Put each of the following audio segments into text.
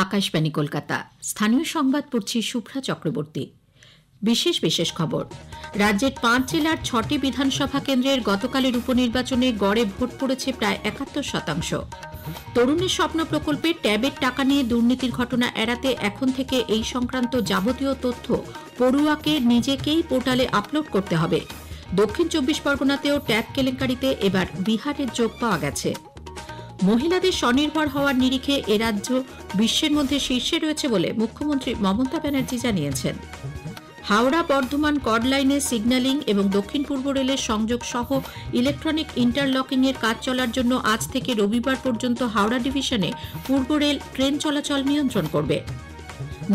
আকাশবাণী কলকাতা। স্থানীয় সংবাদ পড়ছি শুভ্রা চক্রবর্তী। বিশেষ খবর। রাজ্যের 5 জেলার 6টি বিধানসভা কেন্দ্রের গতকালের উপনির্বাচনে গড়ে ভোট পড়েছে প্রায় 71%। তরুণের স্বপ্ন প্রকল্পে ট্যাবের টাকা নিয়ে দুর্নীতির ঘটনা এড়াতে এখন থেকে এই সংক্রান্ত যাবতীয় তথ্য পড়ুয়াকে নিজেকেই পোর্টালে আপলোড করতে হবে। দক্ষিণ 24 পরগনাতেও ট্যাব কেলেঙ্কারিতে এবার বিহারের যোগ পাওয়া গেছে। মহিলাদের স্বনির্ভর হওয়ার নিরিখে এ রাজ্য বিশ্বের মধ্যে শীর্ষে রয়েছে বলে মুখ্যমন্ত্রী মমতা ব্যানার্জি জানিয়েছেন। হাওড়া বর্ধমান কর্ড লাইনে সিগন্যালিং এবং দক্ষিণ পূর্ব রেলের সংযোগ সহ ইলেকট্রনিক ইন্টারলকিং এর কাজ চলার জন্য আজ থেকে রবিবার পর্যন্ত হাওড়া ডিভিশনে পূর্ব রেল ট্রেন চলাচল নিয়ন্ত্রণ করবে।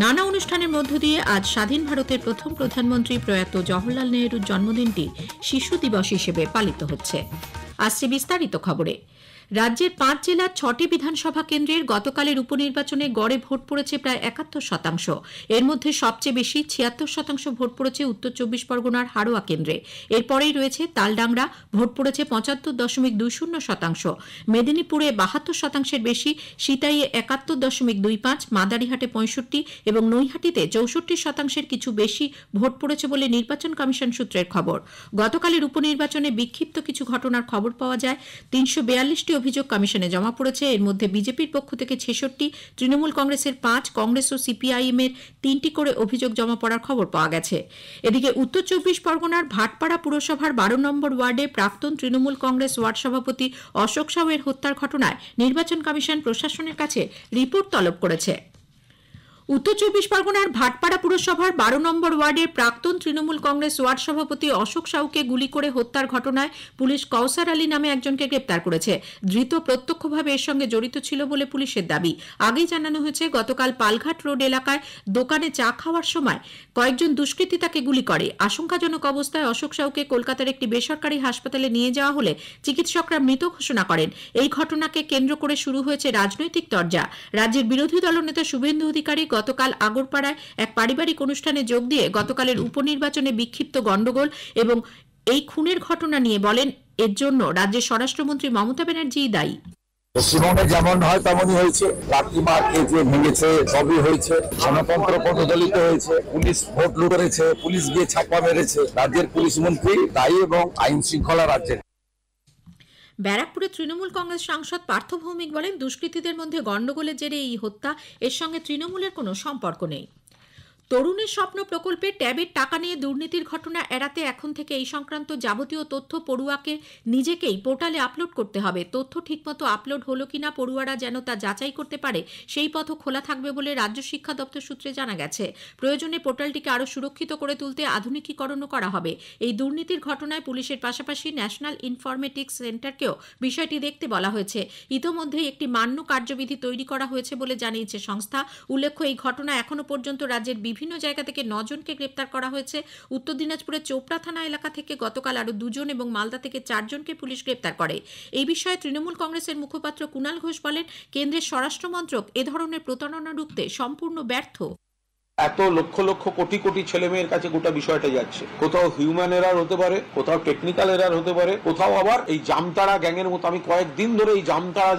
নানা অনুষ্ঠানের মধ্য দিয়ে আজ স্বাধীন ভারতের প্রথম প্রধানমন্ত্রী প্রয়াত জওহরলাল নেহরুর জন্মদিনটি শিশু দিবস হিসেবে পালিত হচ্ছে। আসছে বিস্তারিত খবরে। রাজ্যের 5 জেলার 6টি বিধানসভা কেন্দ্রের গতকালের উপনির্বাচনে গড়ে ভোট পড়েছে প্রায় 71%। এর মধ্যে সবচেয়ে বেশি 76% ভোট পড়েছে উত্তর 24 পরগনার হাড়োয়া কেন্দ্রে। এরপরেই রয়েছে তালডাংরা, ভোট পড়েছে 75.20%। মেদিনীপুরে 72%-এর বেশি, সিতাইয়ে 71.25, মাদারিহাটে 65 এবং নৈহাটিতে 64%-এর কিছু বেশি ভোট পড়েছে বলে নির্বাচন কমিশন সূত্রের খবর। গতকালের উপনির্বাচনে বিক্ষিপ্ত কিছু ঘটনার খবর পাওয়া যায়। 342টি অভিযোগ কমিশনে জমা পড়েছে। এর মধ্যে বিজেপির পক্ষ থেকে 66, তৃণমূল কংগ্রেসের 5, কংগ্রেস ও সিপিআইএম এর 3টি করে অভিযোগ জমা পড়ার খবর পাওয়া গেছে। এদিকে উত্তর 24 পরগনার ভাটপাড়া পুরসভার 12 নম্বর ওয়ার্ডে প্রাক্তন তৃণমূল কংগ্রেস ওয়ার্ড সভাপতি অশোক সাউয়ের হত্যার ঘটনায় নির্বাচন কমিশন প্রশাসনের কাছে রিপোর্ট তলব করেছে। উত্তর 24 পরগনার ভাটপাড়া পুরসভার 12 নম্বর ওয়ার্ডের প্রাক্তন তৃণমূল কংগ্রেস ওয়ার্ড সভাপতি অশোক সাউকে গুলি করে হত্যার ঘটনায় পুলিশ কৌসার আলী নামে একজনকে গ্রেপ্তার করেছে। ধৃত প্রত্যক্ষভাবে এর সঙ্গে জড়িত ছিল বলে পুলিশের দাবি। আগেই জানানো হয়েছে, গতকাল পালঘাট রোড এলাকায় দোকানে চা খাওয়ার সময় কয়েকজন দুষ্কৃতী তাকে গুলি করে। আশঙ্কাজনক অবস্থায় অশোক সাউকে কলকাতার একটি বেসরকারি হাসপাতালে নিয়ে যাওয়া হলে চিকিৎসকরা মৃত ঘোষণা করেন। এই ঘটনাকে কেন্দ্র করে শুরু হয়েছে রাজনৈতিক তরজা। রাজ্যের বিরোধী দলনেতা শুভেন্দু অধিকারী গতকাল আগরপাড়ায় এক পারিবারিক অনুষ্ঠানে যোগ দিয়ে গতকালের উপনির্বাচনে বিক্ষিপ্ত গন্ডগোল এবং এই খুনের ঘটনা নিয়ে বলেন, এর জন্য রাজ্যের স্বরাষ্ট্রমন্ত্রী মমতা ব্যানার্জিই দায়ী। পশ্চিমবঙ্গে যেমন হয় তেমনই হয়েছে, লাঠিমার কেটে ভেঙেছে, সবই হয়েছে। গণতন্ত্র পদদলিত হয়েছে, পুলিশ ভোট লুট করেছে, পুলিশ গিয়ে ছাপ্পা মেরেছে। রাজ্যের পুলিশ মন্ত্রী দায়ী এবং আইন শৃঙ্খলা রাজ্যের। ব্যারাকপুরে তৃণমূল কংগ্রেস সাংসদ পার্থ ভৌমিক বলেন, দুষ্কৃতীদের মধ্যে গন্ডগোলের জেরে এই হত্যা, এর সঙ্গে তৃণমূলের কোনো সম্পর্ক নেই। তরুণের স্বপ্ন প্রকল্পে ট্যাবের টাকা নিয়ে দুর্নীতির ঘটনা এড়াতে এখন থেকে এই সংক্রান্ত যাবতীয় তথ্য পড়ুয়াকে নিজেকেই পোর্টালে আপলোড করতে হবে। তথ্য ঠিকমতো আপলোড হলো কিনা পড়ুয়ারা যেন তা যাচাই করতে পারে, সেই পথও খোলা থাকবে বলে রাজ্য শিক্ষা দপ্তর সূত্রে জানা গেছে। প্রয়োজনে পোর্টালটিকে আরও সুরক্ষিত করে তুলতে আধুনিকীকরণও করা হবে। এই দুর্নীতির ঘটনায় পুলিশের পাশাপাশি ন্যাশনাল ইনফরমেটিক্স সেন্টারকেও বিষয়টি দেখতে বলা হয়েছে। ইতোমধ্যেই একটি মান্য কার্যবিধি তৈরি করা হয়েছে বলে জানিয়েছে সংস্থা। উল্লেখ্য, এই ঘটনা এখনো পর্যন্ত রাজ্যের বিভিন্ন জায়গা থেকে 9 জনকে গ্রেপ্তার করা হয়েছে। উত্তর দিনাজপুরের চোপড়া থানা এলাকা থেকে গতকাল আরও 2 জন এবং মালদা থেকে 4 জনকে পুলিশ গ্রেপ্তার করে। এই বিষয়ে তৃণমূল কংগ্রেসের মুখপাত্র কুণাল ঘোষ বলেন, কেন্দ্রের স্বরাষ্ট্র মন্ত্রক এ ধরনের প্রতারণা রুখতে সম্পূর্ণ ব্যর্থ। এত লক্ষ লক্ষ কোটি কোটি ছেলে মেয়ের কাছে গোটা বিষয়টা যাচ্ছে। কোথাও হিউম্যান এরার হতে পারে, কোথাও টেকনিক্যাল এরার হতে পারে, কোথাও আবার এই জামতারা গ্যাংয়ের মতো। আমি কয়েকদিন ধরে এই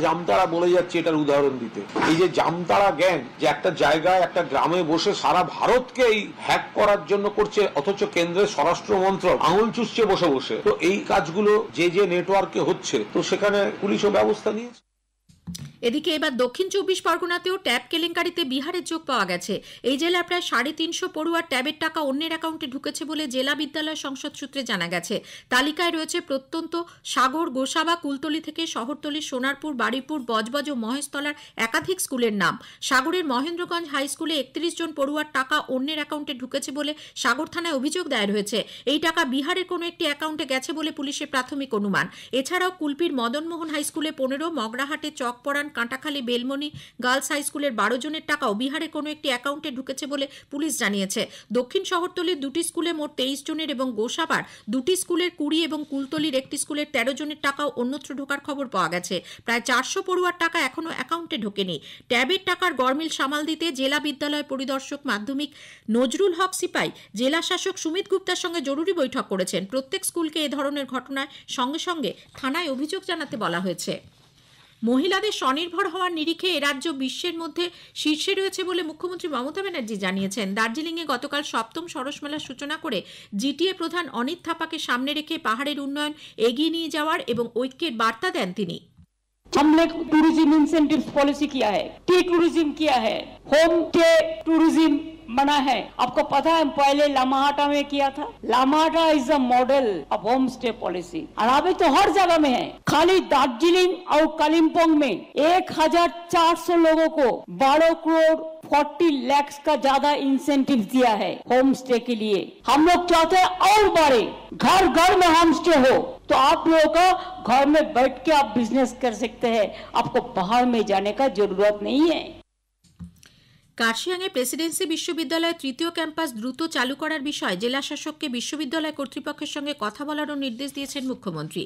জামতারা বলে যাচ্ছি এটার উদাহরণ দিতে। এই যে জামতারা গ্যাং, যে একটা জায়গায় একটা গ্রামে বসে সারা ভারতকে এই হ্যাক করার জন্য করছে, অথচ কেন্দ্রের স্বরাষ্ট্র মন্ত্রক আঙুল চুষছে বসে বসে। তো এই কাজগুলো যে নেটওয়ার্কে হচ্ছে, তো সেখানে পুলিশও ব্যবস্থা নিয়েছে। এদিকে এবার দক্ষিণ 24 পরগনাতেও ট্যাব কেলেঙ্কারিতে বিহারের যোগ পাওয়া গেছে। এই জেলার প্রায় 350 পড়ুয়ার ট্যাবের টাকা অন্যের অ্যাকাউন্টে ঢুকেছে বলে জেলা বিদ্যালয় সংসদ সূত্রে জানা গেছে। তালিকায় রয়েছে প্রত্যন্ত সাগর, গোসাবা, কুলতলি থেকে শহরতলি, সোনারপুর, বারুইপুর, বজবজ ও মহেশতলার একাধিক স্কুলের নাম। সাগরের মহেন্দ্রগঞ্জ হাই স্কুলে 31 জন পড়ুয়ার টাকা অন্যের অ্যাকাউন্টে ঢুকেছে বলে সাগর থানায় অভিযোগ দায়ের হয়েছে। এই টাকা বিহারের কোনো একটি অ্যাকাউন্টে গেছে বলে পুলিশের প্রাথমিক অনুমান। এছাড়াও কুলপির মদনমোহন হাই স্কুলে 15, মগরাহাটে চকপড়ান, কাঁটাখালী, বেলমনি গার্লস হাই স্কুলের 12 জনের টাকাও বিহারের কোনো একটি অ্যাকাউন্টে ঢুকেছে বলে পুলিশ জানিয়েছে। দক্ষিণ শহরতলির 2টি স্কুলে মোট 23 জনের এবং গোসাবার 2টি স্কুলের 20 এবং কুলতলির একটি স্কুলের 13 জনের টাকাও অন্যত্র ঢোকার খবর পাওয়া গেছে। প্রায় 400 পড়ুয়ার টাকা এখনো অ্যাকাউন্টে ঢোকেনি। ট্যাবের টাকার গরমিল সামাল দিতে জেলা বিদ্যালয় পরিদর্শক মাধ্যমিক নজরুল হক সিপাই জেলা শাসক সুমিত গুপ্তার সঙ্গে জরুরি বৈঠক করেছেন। প্রত্যেক স্কুলকে এ ধরনের ঘটনায় সঙ্গে সঙ্গে থানায় অভিযোগ জানাতে বলা হয়েছে। মহিলাদের স্বনির্ভর হওয়ার নিরিখে এ রাজ্য বিশ্বের মধ্যে শীর্ষে রয়েছে বলে মুখ্যমন্ত্রী মমতা ব্যানার্জি জানিয়েছেন। দার্জিলিংয়ে গতকাল ৭ম সরস মেলার সূচনা করে জিটিএ প্রধান অনিত থাপাকে সামনে রেখে পাহাড়ের উন্নয়ন এগিয়ে নিয়ে যাওয়ার এবং ঐক্যের বার্তা দেন তিনি। हमने टूरिज्म इंसेंटिव पॉलिसी किया है, टी टूरिज्म किया है, होम स्टे टूरिज्म बना है। आपको पता है पहले लामाहाटा में किया था। Lamahatta is a model of home stay policy और अभी तो हर जगह में है। खाली दार्जिलिंग और कालिम्पोंग में 1400 लोगों को 12 करोड़ 40 लाख का ज्यादा इंसेंटिव दिया है होम स्टे के लिए। हम लोग चाहते हैं और बढ़े, घर घर में होम स्टे हो तो आप लोगों का घर में बैठ के आप बिजनेस कर सकते हैं, आपको बाहर में जाने का जरूरत नहीं है। কার্শিয়াংয়ে প্রেসিডেন্সি বিশ্ববিদ্যালয়ের তৃতীয় ক্যাম্পাস দ্রুত চালু করার বিষয়ে জেলা শাসককে বিশ্ববিদ্যালয় কর্তৃপক্ষের সঙ্গে কথা বলারও নির্দেশ দিয়েছেন মুখ্যমন্ত্রী।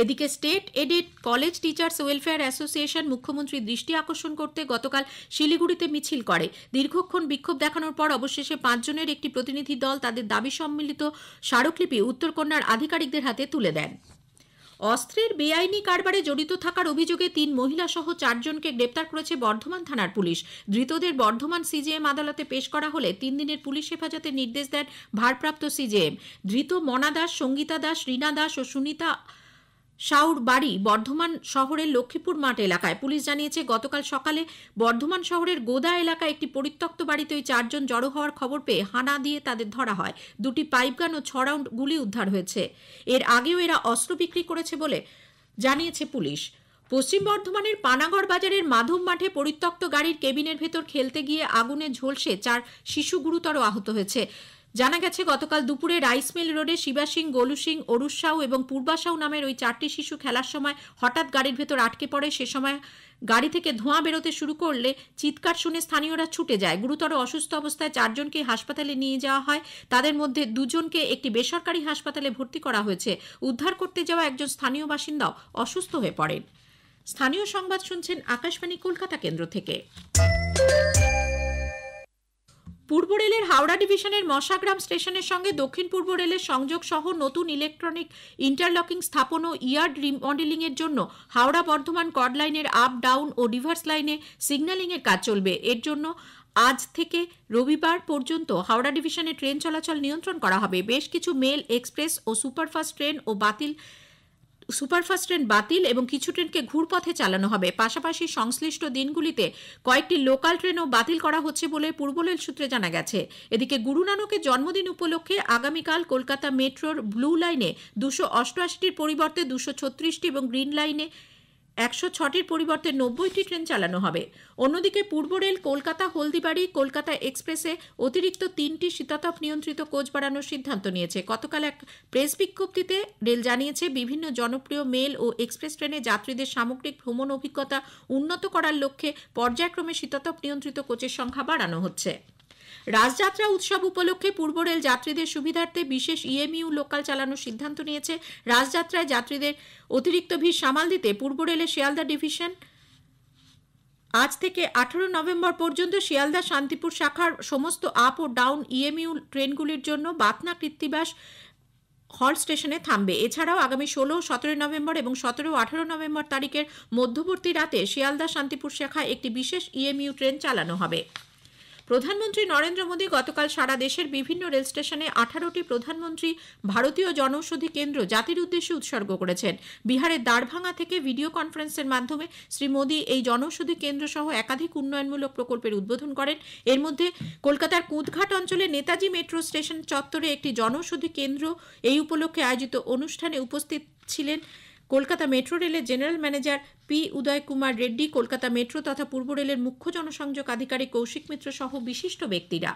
এদিকে state aided college teachers welfare association মুখ্যমন্ত্রীর দৃষ্টি আকর্ষণ করতে গতকাল শিলিগুড়িতে মিছিল করে। দীর্ঘক্ষণ বিক্ষোভ দেখানোর পর অবশেষে 5 জনের একটি প্রতিনিধি দল তাদের দাবি সম্মিলিত স্মারকলিপি উত্তরকন্যার আধিকারিকদের হাতে তুলে দেন। অস্ত্রের বেআইনি কারবারে জড়িত থাকার অভিযোগে 3 মহিলা সহ 4 জনকে গ্রেপ্তার করেছে বর্ধমান থানার পুলিশ। ধৃতদের বর্ধমান সিজেএম আদালতে পেশ করা হলে 3 দিনের পুলিশ হেফাজতের নির্দেশ দেন ভারপ্রাপ্ত সিজেএম। ধৃত মনা দাস, সঙ্গীতা দাস, রীনা দাস ও সুনিতা সাউর বাড়ি বর্ধমান শহরের লক্ষ্মীপুর মাঠ এলাকায়। পুলিশ জানিয়েছে গতকাল সকালে বর্ধমান শহরের গোদা এলাকায় একটি পরিত্যক্ত বাড়িতে ওই 4 জন জড়ো হওয়ার খবর পেয়ে হানা দিয়ে তাদের ধরা হয়। 2টি পাইপগান ও 6 রাউন্ড গুলি উদ্ধার হয়েছে। এর আগেও এরা অস্ত্র বিক্রি করেছে বলে জানিয়েছে পুলিশ। পশ্চিম বর্ধমানের পানাগড় বাজারের মাধব মাঠে পরিত্যক্ত গাড়ির কেবিনের ভেতর খেলতে গিয়ে আগুনে ঝলসে 4 শিশু গুরুতর আহত হয়েছে। জানা গেছে গতকাল দুপুরে রাইস মিল রোডে শিবা সিং, গোলু সিং, অরুষ সাউ এবং পূর্বা সাউ নামের ওই 4টি শিশু খেলার সময় হঠাৎ গাড়ির ভেতর আটকে পড়ে। সে সময় গাড়ি থেকে ধোঁয়া বেরোতে শুরু করলে চিৎকার শুনে স্থানীয়রা ছুটে যায়। গুরুতর অসুস্থ অবস্থায় 4 জনকে হাসপাতালে নিয়ে যাওয়া হয়। তাদের মধ্যে 2 জনকে একটি বেসরকারি হাসপাতালে ভর্তি করা হয়েছে। উদ্ধার করতে যাওয়া একজন স্থানীয় বাসিন্দাও অসুস্থ হয়ে পড়েন। স্থানীয় সংবাদ শুনছেন আকাশবাণী কলকাতা কেন্দ্র থেকে। পূর্ব রেলের হাওড়া ডিভিশনের মশাগ্রাম স্টেশনের সঙ্গে দক্ষিণ পূর্ব রেলের সংযোগ সহ নতুন ইলেকট্রনিক ইন্টারলকিং স্থাপন ও ইয়ার্ড রিমডেলিং এর জন্য হাওড়া বর্ধমান কর্ড লাইনের আপ, ডাউন ও রিভার্স লাইনে সিগন্যালিং এর কাজ চলবে। এর জন্য আজ থেকে রবিবার পর্যন্ত হাওড়া ডিভিশনে ট্রেন চলাচল নিয়ন্ত্রণ করা হবে। বেশ কিছু মেল, এক্সপ্রেস ও সুপারফাস্ট ট্রেন বাতিল এবং কিছু ট্রেনকে ঘুরপথে চালানো হবে। পাশাপাশি সংশ্লিষ্ট দিনগুলিতে কয়েকটি লোকাল ট্রেনও বাতিল করা হচ্ছে বলে পূর্ব রেল সূত্রে জানা গেছে। এদিকে গুরু নানকের জন্মদিন উপলক্ষে আগামীকাল কলকাতা মেট্রোর ব্লু লাইনে 288টির পরিবর্তে 236টি এবং গ্রিন লাইনে 106টির পরিবর্তে 90টি ট্রেন চালানো হবে। অন্যদিকে পূর্ব রেল কলকাতা হলদিবাড়ি কলকাতা এক্সপ্রেসে অতিরিক্ত 3টি শীতাতপ নিয়ন্ত্রিত কোচ বাড়ানোর সিদ্ধান্ত নিয়েছে। গতকাল এক প্রেস বিজ্ঞপ্তিতে রেল জানিয়েছে বিভিন্ন জনপ্রিয় মেল ও এক্সপ্রেস ট্রেনে যাত্রীদের সামগ্রিক ভ্রমণ অভিজ্ঞতা উন্নত করার লক্ষ্যে পর্যায়ক্রমে শীতাতপ নিয়ন্ত্রিত কোচের সংখ্যা বাড়ানো হচ্ছে। রাজযাত্রা উৎসব উপলক্ষে পূর্ব রেল যাত্রীদের সুবিধার্থে বিশেষ ইএমইউ লোকাল চালানোর সিদ্ধান্ত নিয়েছে। রাজযাত্রায় যাত্রীদের অতিরিক্ত ভিড় সামাল দিতে পূর্ব রেলের শিয়ালদা ডিভিশন আজ থেকে 18 নভেম্বর পর্যন্ত শিয়ালদা শান্তিপুর শাখার সমস্ত আপ ও ডাউন ইএমইউ ট্রেনগুলির জন্য বাতনা কৃত্তিবাস হল স্টেশনে থামবে। এছাড়াও আগামী 16, 17 নভেম্বর এবং 17 ও 18 নভেম্বর তারিখের মধ্যবর্তী রাতে শিয়ালদা শান্তিপুর শাখায় একটি বিশেষ ইএমইউ ট্রেন চালানো হবে। প্রধানমন্ত্রী নরেন্দ্র মোদী গতকাল সারা দেশের বিভিন্ন রেল স্টেশনে 18টি প্রধানমন্ত্রী ভারতীয় জনৌষধি কেন্দ্র জাতির উদ্দেশ্যে উৎসর্গ করেছেন। বিহারের দারভাঙ্গা থেকে ভিডিও কনফারেন্সের মাধ্যমে শ্রী মোদী এই জনৌষধি কেন্দ্র সহ একাধিক উন্নয়নমূলক প্রকল্পের উদ্বোধন করেন। এর মধ্যে কলকাতার কুঁদঘাট অঞ্চলে নেতাজি মেট্রো স্টেশন চত্বরে একটি জনৌষধি কেন্দ্র। এই উপলক্ষে আয়োজিত অনুষ্ঠানে উপস্থিত ছিলেন কলকাতা মেট্রো রেলের জেনারেল ম্যানেজার পি উদয় কুমার রেড্ডি, কলকাতা মেট্রো তথা পূর্ব রেলের মুখ্য জনসংযোগ আধিকারিক কৌশিক মিত্র সহ বিশিষ্ট ব্যক্তিরা।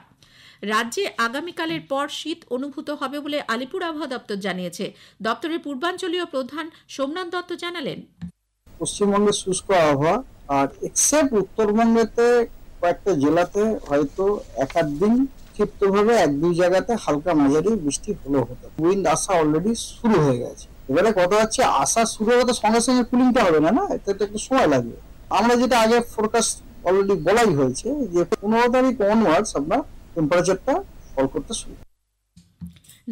রাজ্যে আগামীকালের পর শীত অনুভূত হবে বলে আলিপুর আবহাওয়া দপ্তর জানিয়েছে। দপ্তরের পূর্বাঞ্চলীয় প্রধান সোমনাথ দত্ত জানালেন, পশ্চিমবঙ্গের শুষ্ক আবহাওয়া আর এক্সেপ্ট উত্তরবঙ্গেতে কয়েকটা জেলাতে হয়তো এক দিন ক্ষিপ্তভাবে 1-2 জায়গাতে হালকা মাঝারি বৃষ্টি হলেও হতো। উইন্ড আসা অলরেডি শুরু হয়ে গেছে। এবারে কথা হচ্ছে আসা শুরু হতে সঙ্গে সঙ্গে কুলিংটা হবে না, এতে তো একটু সময় লাগবে। আমরা যেটা আগে ফোরকাস্ট অলরেডি বলাই হয়েছে যে 15 তারিখ অনওয়ার্ডস আপনার টেম্পারেচারটা ফল করতে শুরু।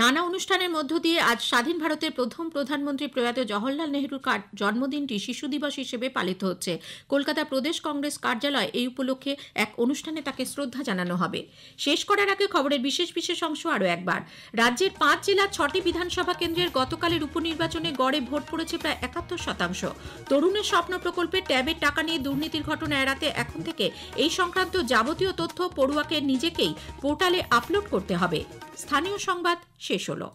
নানা অনুষ্ঠানের মধ্য দিয়ে আজ স্বাধীন ভারতের প্রথম প্রধানমন্ত্রী প্রয়াত জওহরলাল নেহরুর জন্মদিনটি শিশু দিবস হিসেবে পালিত হচ্ছে। কলকাতা প্রদেশ কংগ্রেস কার্যালয় এই উপলক্ষে এক অনুষ্ঠানে তাকে শ্রদ্ধা জানানো হবে। শেষ করার আগে খবরের বিশেষ অংশ আরও একবার। রাজ্যের 5 জেলার 6টি বিধানসভা কেন্দ্রের গতকালের উপনির্বাচনে গড়ে ভোট পড়েছে প্রায় 71%। তরুণের স্বপ্ন প্রকল্পে ট্যাবের টাকা নিয়ে দুর্নীতির ঘটনা এড়াতে এখন থেকে এই সংক্রান্ত যাবতীয় তথ্য পড়ুয়াকে নিজেকেই পোর্টালে আপলোড করতে হবে। স্থানীয় সংবাদ শেষ হলো।